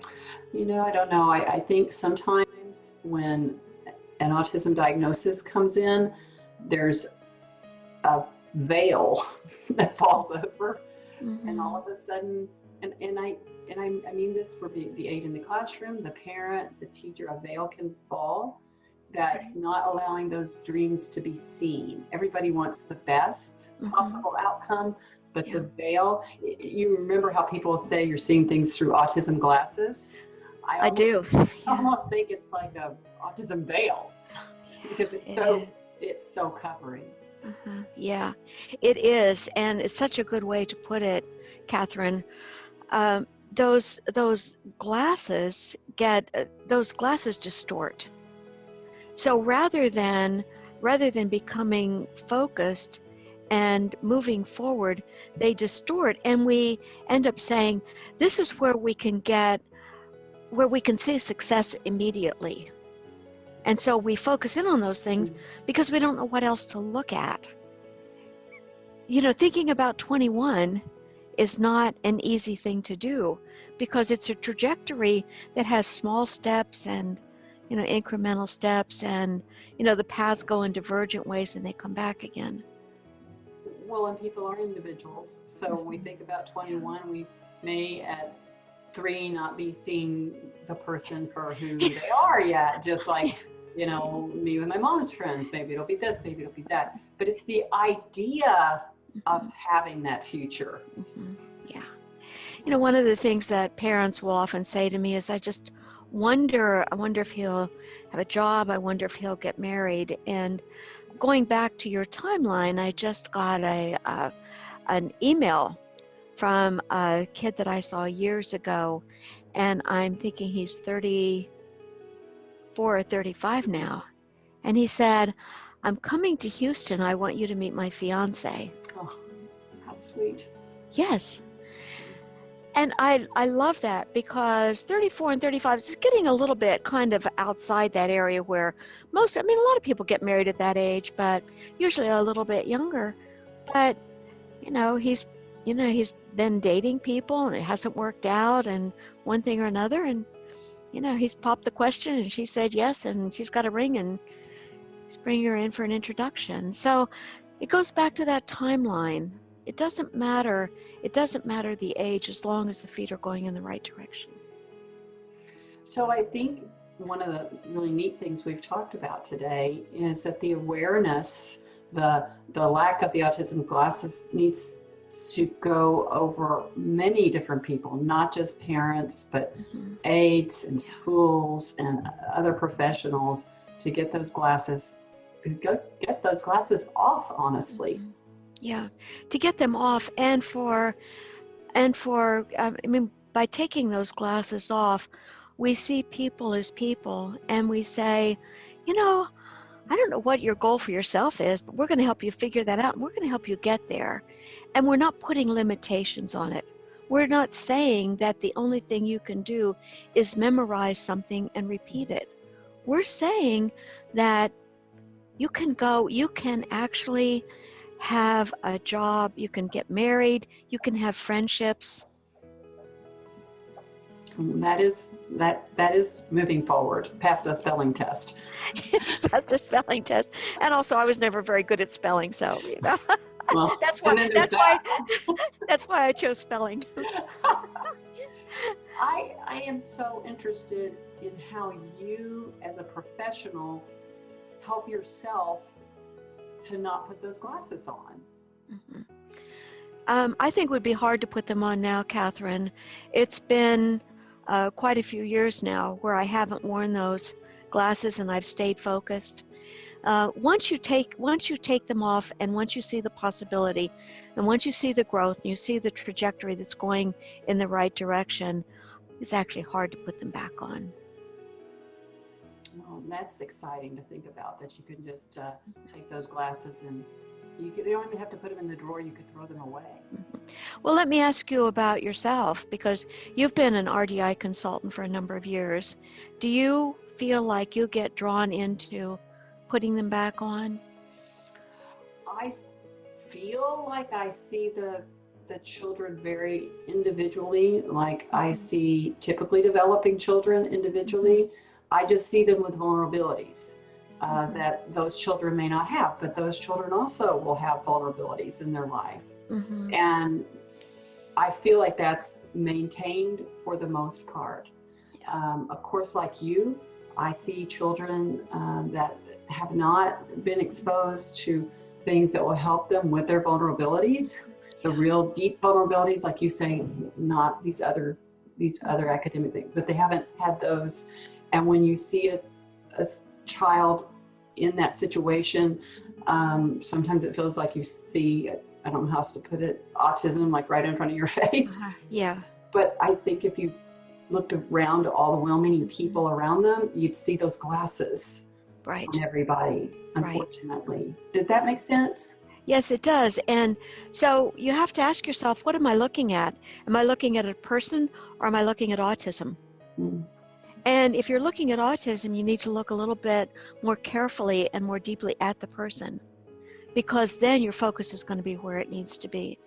I don't know. I think sometimes when an autism diagnosis comes in, there's a veil that falls over, and all Mm-hmm. of a sudden, and I mean this for the aide in the classroom, the parent, the teacher, a veil can fall that's Right. not allowing those dreams to be seen. Everybody wants the best Mm-hmm. possible outcome, but Yeah, the veil, you remember how people say you're seeing things through autism glasses? I I almost, do. Yeah. almost think it's like a autism veil because it's It is. so covering. Uh-huh. Yeah, it is, and it's such a good way to put it, Catherine. Those glasses those glasses distort. So rather than becoming focused and moving forward, they distort, and we end up saying, "This is where we can see success immediately." And so we focus in on those things because we don't know what else to look at. Thinking about 21 is not an easy thing to do because it's a trajectory that has small steps and, incremental steps, and, the paths go in divergent ways and they come back again. Well, and people are individuals. So when we think about Yeah. 21, we may at 3 not be seeing the person for who they are yet. Just like, me with my mom's friends, maybe it'll be this, maybe it'll be that. But it's the idea of having that future. Mhm. Yeah. One of the things that parents will often say to me is, I wonder if he'll have a job. I wonder if he'll get married. And going back to your timeline, I just got an email from a kid that I saw years ago, and I'm thinking he's 34 or 35 now. And he said, "I'm coming to Houston. I want you to meet my fiance." Oh, how sweet. Yes. And I love that because 34 and 35 is getting a little bit kind of outside that area where a lot of people get married at that age, but usually a little bit younger. But, he's, he's been dating people and it hasn't worked out and one thing or another. And, he's popped the question and she said yes, and she's got a ring and he's bringing her in for an introduction. So it goes back to that timeline. It doesn't matter. It doesn't matter the age as long as the feet are going in the right direction. So I think one of the really neat things we've talked about today is that the awareness, the lack of the autism glasses needs to go over many different people, not just parents, but Mm-hmm. aides and Yeah. schools and other professionals to get those glasses off, honestly. Mm-hmm. Yeah, to get them off, and for by taking those glasses off, we see people as people, and we say, you know, I don't know what your goal for yourself is, but we're going to help you figure that out, and we're going to help you get there. And we're not putting limitations on it. We're not saying that the only thing you can do is memorize something and repeat it. We're saying that you can actually have a job, you can get married, you can have friendships. That is moving forward past a spelling test. It's past a spelling test. And also I was never very good at spelling, so Well, that's why and then there's that's why that. that's why I chose spelling. I am so interested in how you, as a professional, help yourself to not put those glasses on. Mhm. I think it would be hard to put them on now, Catherine. It's been quite a few years now where I haven't worn those glasses and I've stayed focused. Once you take them off, and once you see the possibility, and once you see the growth, and you see the trajectory that's going in the right direction, it's actually hard to put them back on. Well, that's exciting to think about, that you can just take those glasses and you don't even have to put them in the drawer. You could throw them away. Well, let me ask you about yourself, because you've been an RDI consultant for a number of years. Do you feel like you get drawn into putting them back on? I feel like I see the the children very individually. Like I see typically developing children individually. I just see them with vulnerabilities that those children may not have, but those children also will have vulnerabilities in their life. Mm-hmm. And I feel like that's maintained for the most part. Of course, like you, I see children that have not been exposed to things that will help them with their vulnerabilities, the real deep vulnerabilities, like you say, not these other academic things, but they haven't had those. And when you see a child in that situation, sometimes it feels like you see, I don't know how else to put it, autism like right in front of your face. Yeah. But I think if you looked around all the well-meaning people around them, you'd see those glasses Right. on everybody, unfortunately. Right. Did that make sense? Yes, it does. And so you have to ask yourself, what am I looking at? Am I looking at a person or am I looking at autism? Mm. And if you're looking at autism, you need to look a little bit more carefully and more deeply at the person, because then your focus is going to be where it needs to be.